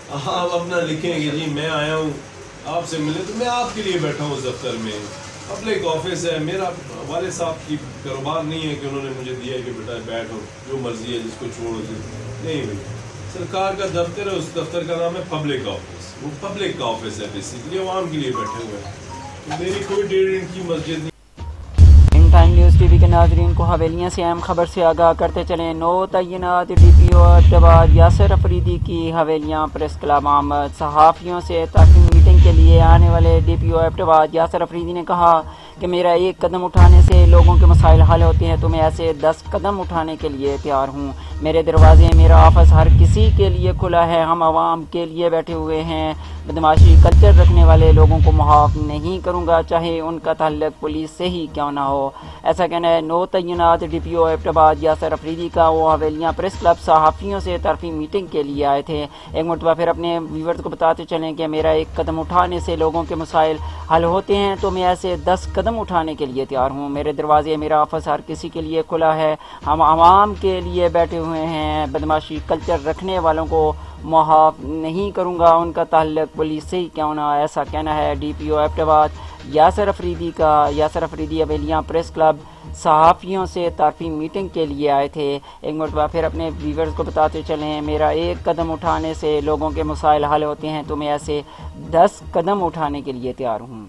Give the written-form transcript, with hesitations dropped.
آپ اپنا لکھیں کہ جی میں آیا ہوں آپ سے ملے تو میں آپ کے لیے بیٹھا ہوں اس دفتر میں، پبلک آفس ہے، میرا والد صاحب کی کاروبار نہیں ہے کہ انہوں نے مجھے دیا ہے کہ بیٹا بیٹھو جو مرضی ہے جس کو چھوڑو نہیں بھائی، سرکار کا دفتر ہے، اس دفتر کا نام ہے پبلک آفس، وہ پبلک کا آفس ہے بیسیکلی، عوام کے لیے بیٹھے ہوئے ہیں، میری کوئی 1.5 انچ کی مسجد نہیں۔ ٹائم نیوز ٹی وی کے ناظرین کو حویلیاں سے اہم خبر سے آگاہ کرتے چلیں۔ 9 تعینات ڈی پی او ایبٹ یاسر افریدی کی حویلیاں پریس کلب آمد۔ صحافیوں سے تاکہ میٹنگ کے لیے آنے والے ڈی پی او ایبٹ یاسر افریدی نے کہا کہ میرا ایک قدم اٹھانے سے لوگوں کے مسائل حل ہوتے ہیں تو میں ایسے 10 قدم اٹھانے کے لیے تیار ہوں۔ میرے دروازے، میرا آفس ہر کسی کے لیے کھلا ہے، ہم عوام کے لیے بیٹھے ہوئے ہیں۔ بدماشی کلچر رکھنے والے لوگوں کو معاف نہیں کروں گا، چاہے ان کا تعلق پولیس سے ہی کیوں نہ ہو۔ ایسا کہنا ہے 9 تعینات ڈی پی او ایبٹ یاسر افریدی کا۔ وہ حویلیاں پریس کلب صحافیوں سے طرفی میٹنگ کے لیے آئے تھے۔ ایک مرتبہ پھر اپنے ویورز کو بتاتے چلیں کہ میرا ایک قدم اٹھانے سے لوگوں کے مسائل حل ہوتے ہیں تو میں ایسے 10 قدم اٹھانے کے لیے تیار ہوں۔ میرے دروازے، میرا آفس ہر کسی کے لیے کھلا ہے، ہم عوام کے لیے بیٹھے ہوئے ہیں۔ بدماشی کلچر رکھنے والوں کو معاف نہیں کروں گا، ان کا تعلق پولیس سے ہی کیوں نہ۔ ایسا کہنا ہے ڈی پی او ایبٹ یاسر افریدی کا۔ یاسر افریدی حویلیاں پریس کلب صحافیوں سے طرفی میٹنگ کے لیے آئے تھے۔ ایک مرتبہ پھر اپنے ویورز کو بتاتے چلیں میرا ایک قدم اٹھانے سے لوگوں کے مسائل حل ہوتے ہیں تو میں ایسے 10 قدم اٹھانے کے لیے تیار ہوں۔